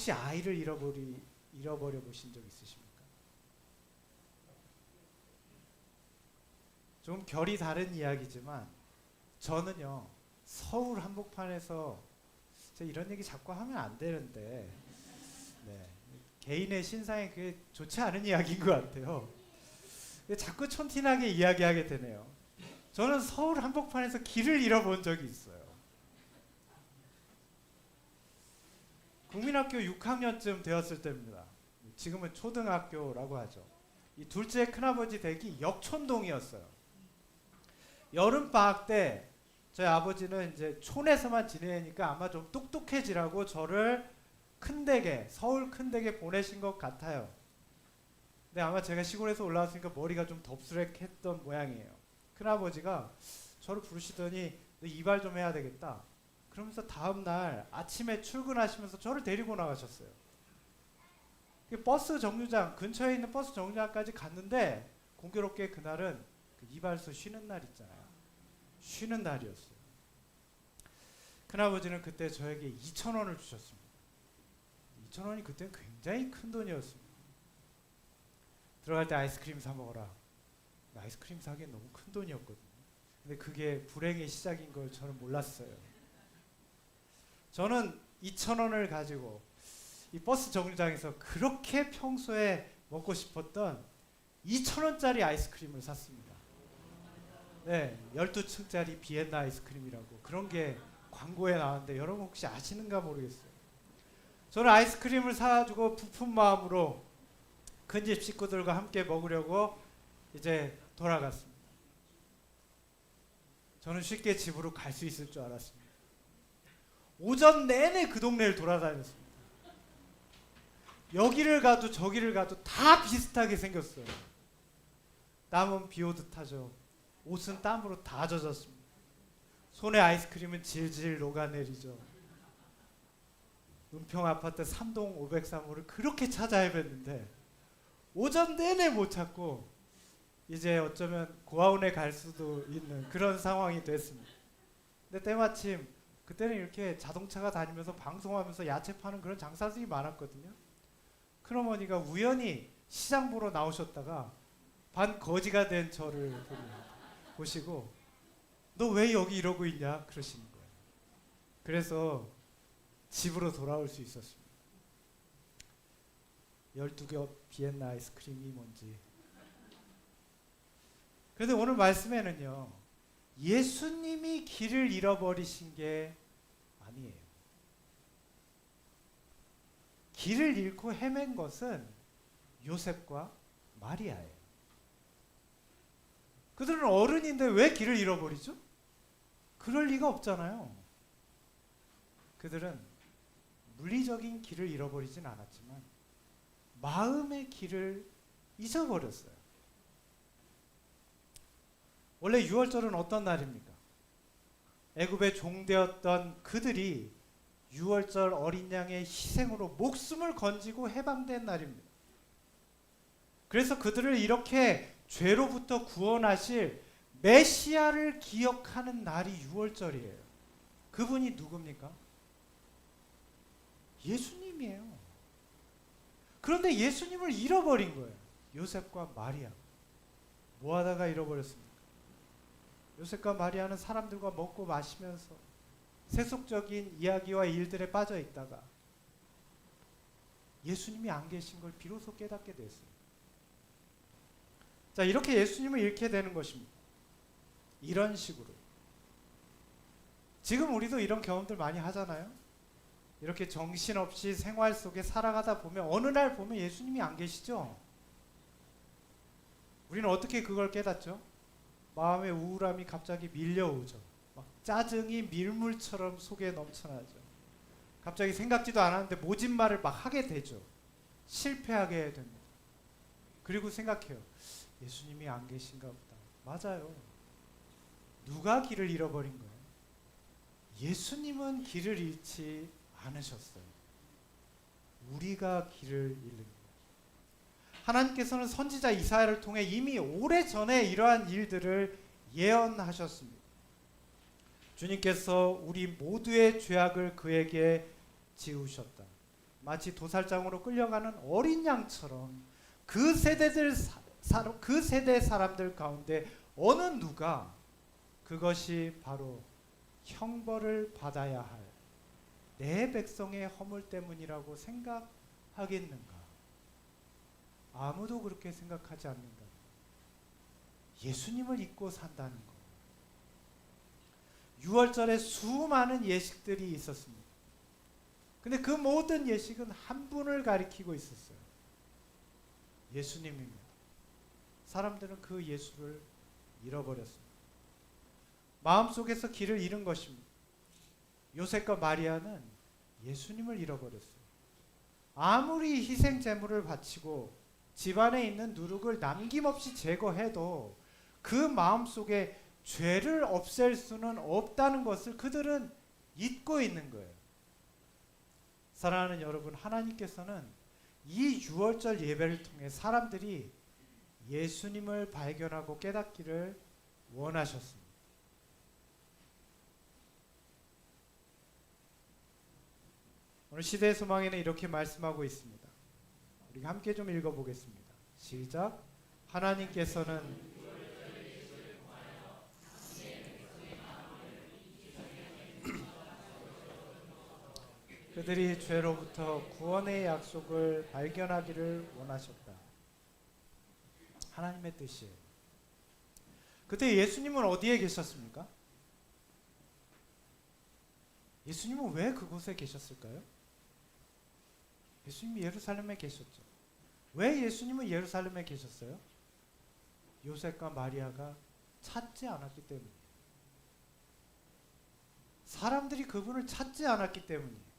혹시 아이를 잃어버려 보신 적 있으십니까? 좀 결이 다른 이야기지만 저는요, 서울 한복판에서 이런 얘기 자꾸 하면 안 되는데, 네, 개인의 신상에 그게 좋지 않은 이야기인 것 같아요. 자꾸 촌티나게 이야기하게 되네요. 저는 서울 한복판에서 길을 잃어본 적이 있어요. 국민학교 6학년쯤 되었을 때입니다. 지금은 초등학교라고 하죠. 이 둘째 큰아버지 댁이 역촌동이었어요. 여름방학 때 저희 아버지는 이제 촌에서만 지내니까 아마 좀 똑똑해지라고 저를 큰 댁에, 서울 큰 댁에 보내신 것 같아요. 근데 아마 제가 시골에서 올라왔으니까 머리가 좀 덥수룩했던 모양이에요. 큰아버지가 저를 부르시더니 너 이발 좀 해야 되겠다. 그러면서 다음날 아침에 출근하시면서 저를 데리고 나가셨어요. 버스 정류장, 근처에 있는 버스 정류장까지 갔는데 공교롭게 그날은 그 이발소 쉬는 날 있잖아요. 쉬는 날이었어요. 큰아버지는 그때 저에게 2,000원을 주셨습니다. 2,000원이 그때는 굉장히 큰 돈이었습니다. 들어갈 때 아이스크림 사 먹어라. 아이스크림 사기엔 너무 큰 돈이었거든요. 근데 그게 불행의 시작인 걸 저는 몰랐어요. 저는 2,000원을 가지고 이 버스 정류장에서 그렇게 평소에 먹고 싶었던 2,000원짜리 아이스크림을 샀습니다. 네, 12층짜리 비엔나 아이스크림이라고 그런 게 광고에 나왔는데 여러분 혹시 아시는가 모르겠어요. 저는 아이스크림을 사가지고 부푼 마음으로 큰 집 식구들과 함께 먹으려고 이제 돌아갔습니다. 저는 쉽게 집으로 갈 수 있을 줄 알았습니다. 오전 내내 그 동네를 돌아다녔습니다. 여기를 가도 저기를 가도 다 비슷하게 생겼어요. 땀은 비 오듯 하죠. 옷은 땀으로 다 젖었습니다. 손에 아이스크림은 질질 녹아내리죠. 은평 아파트 3동 503호를 그렇게 찾아 헤맸는데 오전 내내 못 찾고 이제 어쩌면 고아원에 갈 수도 있는 그런 상황이 됐습니다. 근데 때마침 그때는 이렇게 자동차가 다니면서 방송하면서 야채 파는 그런 장사들이 많았거든요. 큰어머니가 우연히 시장 보러 나오셨다가 반 거지가 된 저를 보시고 너 왜 여기 이러고 있냐 그러시는 거예요. 그래서 집으로 돌아올 수 있었습니다. 12겹 비엔나 아이스크림이 뭔지. 그런데 오늘 말씀에는요, 예수님이 길을 잃어버리신 게 아니에요. 길을 잃고 헤맨 것은 요셉과 마리아예요. 그들은 어른인데 왜 길을 잃어버리죠? 그럴 리가 없잖아요. 그들은 물리적인 길을 잃어버리진 않았지만 마음의 길을 잊어버렸어요. 원래 6월절은 어떤 날입니까? 애굽의 종되었던 그들이 6월절 어린 양의 희생으로 목숨을 건지고 해방된 날입니다. 그래서 그들을 이렇게 죄로부터 구원하실 메시아를 기억하는 날이 6월절이에요. 그분이 누굽니까? 예수님이에요. 그런데 예수님을 잃어버린 거예요. 요셉과 마리아. 뭐 하다가 잃어버렸습니까? 요셉과 마리아는 사람들과 먹고 마시면서 세속적인 이야기와 일들에 빠져 있다가 예수님이 안 계신 걸 비로소 깨닫게 됐어요. 자, 이렇게 예수님을 잃게 되는 것입니다. 이런 식으로. 지금 우리도 이런 경험들 많이 하잖아요. 이렇게 정신없이 생활 속에 살아가다 보면 어느 날 보면 예수님이 안 계시죠? 우리는 어떻게 그걸 깨닫죠? 마음의 우울함이 갑자기 밀려오죠. 막 짜증이 밀물처럼 속에 넘쳐나죠. 갑자기 생각지도 않았는데 모진 말을 막 하게 되죠. 실패하게 됩니다. 그리고 생각해요. 예수님이 안 계신가 보다. 맞아요. 누가 길을 잃어버린 거예요? 예수님은 길을 잃지 않으셨어요. 우리가 길을 잃는 거예요. 하나님께서는 선지자 이사야를 통해 이미 오래전에 이러한 일들을 예언하셨습니다. 주님께서 우리 모두의 죄악을 그에게 지우셨다. 마치 도살장으로 끌려가는 어린 양처럼 그 그 세대 사람들 가운데 어느 누가 그것이 바로 형벌을 받아야 할 내 백성의 허물 때문이라고 생각하겠는가? 아무도 그렇게 생각하지 않는다. 예수님을 잊고 산다는 것. 6월절에 수많은 예식들이 있었습니다. 근데 그 모든 예식은 한 분을 가리키고 있었어요. 예수님입니다. 사람들은 그 예수를 잃어버렸습니다. 마음속에서 길을 잃은 것입니다. 요셉과 마리아는 예수님을 잃어버렸어요. 아무리 희생 제물을 바치고 집안에 있는 누룩을 남김없이 제거해도 그 마음속에 죄를 없앨 수는 없다는 것을 그들은 잊고 있는 거예요. 사랑하는 여러분, 하나님께서는 이 6월절 예배를 통해 사람들이 예수님을 발견하고 깨닫기를 원하셨습니다. 오늘 시대의 소망에는 이렇게 말씀하고 있습니다. 우리가 함께 좀 읽어보겠습니다. 시작. 하나님께서는 그들이 죄로부터 구원의 약속을 발견하기를 원하셨다. 하나님의 뜻이에요. 그때 예수님은 어디에 계셨습니까? 예수님은 왜 그곳에 계셨을까요? 예수님이 예루살렘에 계셨죠. 왜 예수님은 예루살렘에 계셨어요? 요셉과 마리아가 찾지 않았기 때문이에요. 사람들이 그분을 찾지 않았기 때문이에요.